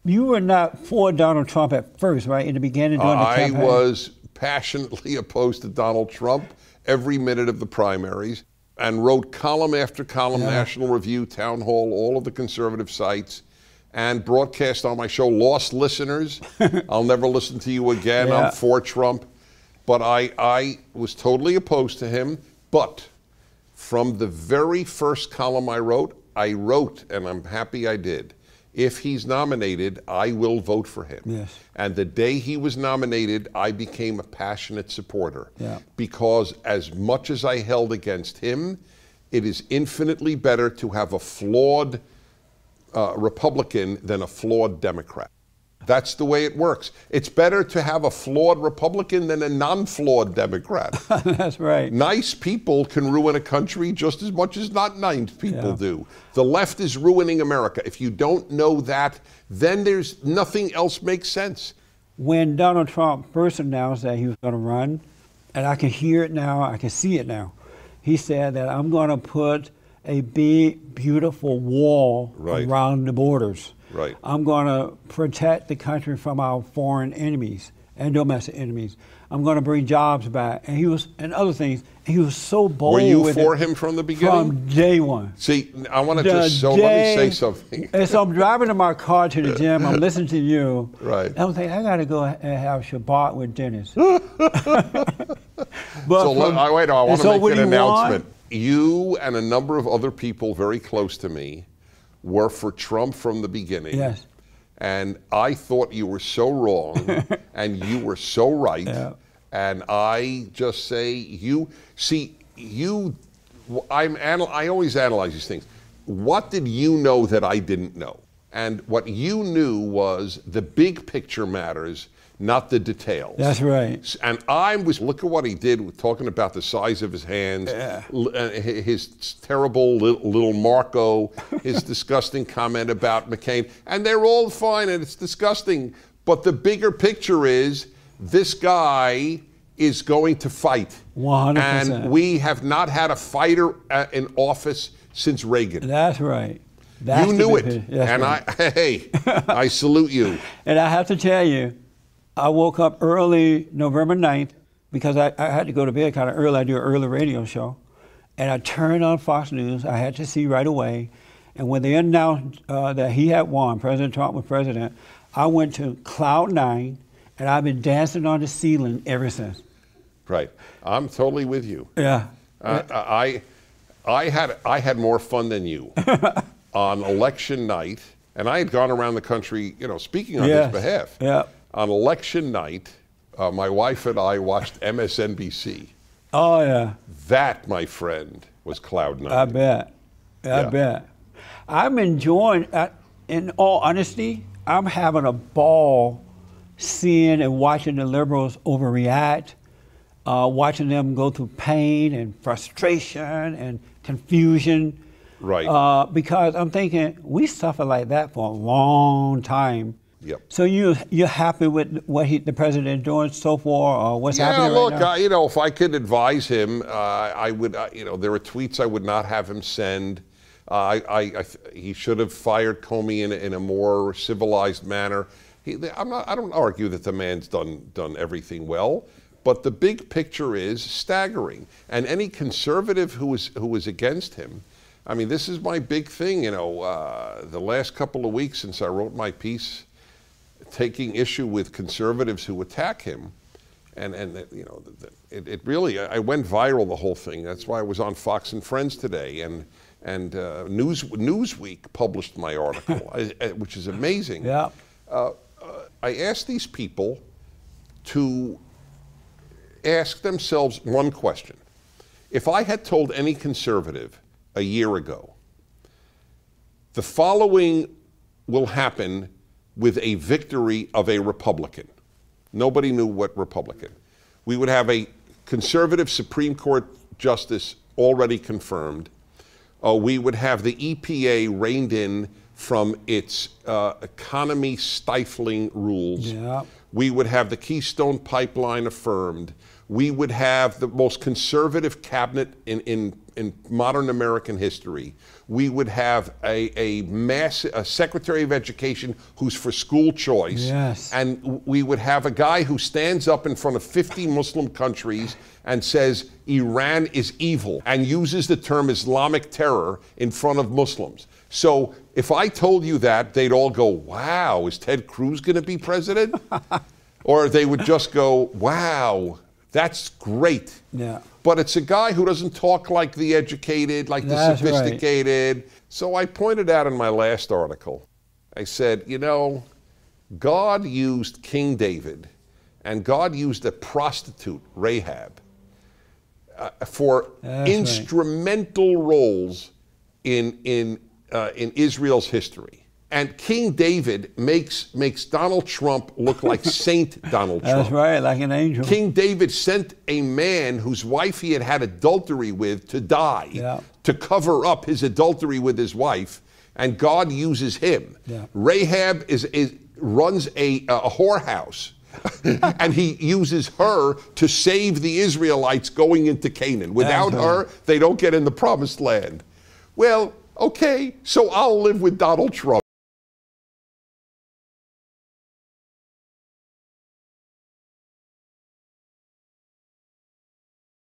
You were not for Donald Trump at first, right? In the beginning, during the campaign? I was passionately opposed to Donald Trump every minute of the primaries and wrote column after column, National Review, Town Hall, all of the conservative sites, and broadcast on my show, lost listeners. I'll never listen to you again. I'm for Trump. But I was totally opposed to him. But from the very first column I wrote, and I'm happy I did, if he's nominated, I will vote for him. Yes. And the day he was nominated, I became a passionate supporter. Because as much as I held against him, it is infinitely better to have a flawed Republican than a flawed Democrat. That's the way it works. It's better to have a flawed Republican than a non-flawed Democrat. That's right. Nice people can ruin a country just as much as not nice people do. The left is ruining America. If you don't know that, then there's nothing else makes sense. When Donald Trump first announced that he was going to run, and I can hear it now, I can see it now, he said that I'm going to put a big, beautiful wall around the borders. I'm going to protect the country from our foreign enemies and domestic enemies. I'm going to bring jobs back. And he was, and other things, and he was so bold. Were you for him from the beginning? From day one. See, I want to just, let me say something. And so I'm driving in my car to the gym, I'm listening to you. And I'm thinking, I got to go and have Shabbat with Dennis. But wait, I want to make an announcement. You and a number of other people very close to me were for Trump from the beginning. And I thought you were so wrong, and you were so right. And I just say, I always analyze these things. What did you know that I didn't know? And what you knew was the big picture matters, not the details. That's right. And I was, look at what he did, talking about the size of his hands, his terrible little Marco, his disgusting comment about McCain. And they're all fine and it's disgusting. But the bigger picture is this guy is going to fight. 100%. And we have not had a fighter in office since Reagan. That's right. That's you knew it. And I salute you. And I have to tell you, I woke up early November 9th because I had to go to bed kind of early. I do an early radio show. And I turned on Fox News. I had to see right away. And when they announced that he had won, President Trump was president, I went to Cloud 9, and I've been dancing on the ceiling ever since. Right. I'm totally with you. I had more fun than you on election night. And I had gone around the country, speaking on his behalf. On election night, my wife and I watched MSNBC. Oh, yeah. That, my friend, was Cloud 9. I bet. I bet. I'm enjoying, in all honesty, I'm having a ball seeing and watching the liberals overreact, watching them go through pain and frustration and confusion. Because I'm thinking, we suffered like that for a long time. So you're happy with what the president is doing so far, or what's happening right now? Yeah, look, if I could advise him, I would. There are tweets I would not have him send. He should have fired Comey in a more civilized manner. I don't argue that the man's done everything well, but the big picture is staggering. And any conservative who is against him, I mean, this is my big thing. The last couple of weeks since I wrote my piece, taking issue with conservatives who attack him, and it really, I went viral, the whole thing. That's why I was on Fox and Friends today, and Newsweek published my article, which is amazing. I asked these people to ask themselves one question. If I had told any conservative a year ago, the following will happen with a victory of a Republican. Nobody knew what Republican. We would have a conservative Supreme Court justice already confirmed. We would have the EPA reined in from its economy stifling rules. We would have the Keystone Pipeline affirmed. We would have the most conservative cabinet in modern American history. We would have a Secretary of Education who's for school choice. Yes. And we would have a guy who stands up in front of 50 Muslim countries and says Iran is evil and uses the term Islamic terror in front of Muslims. So if I told you that, they'd all go, wow, is Ted Cruz going to be president? Or they would just go, wow, that's great. Yeah. But it's a guy who doesn't talk like the educated, like the sophisticated. Right. So I pointed out in my last article, I said, you know, God used King David and God used a prostitute, Rahab, for instrumental roles in Israel's history. And King David makes Donald Trump look like Saint Donald Trump. That's right, like an angel. King David sent a man whose wife he had had adultery with to die to cover up his adultery with his wife, and God uses him. Yeah. Rahab runs a whorehouse, and he uses her to save the Israelites going into Canaan. Without her, they don't get in the promised land. Well, okay, so I'll live with Donald Trump.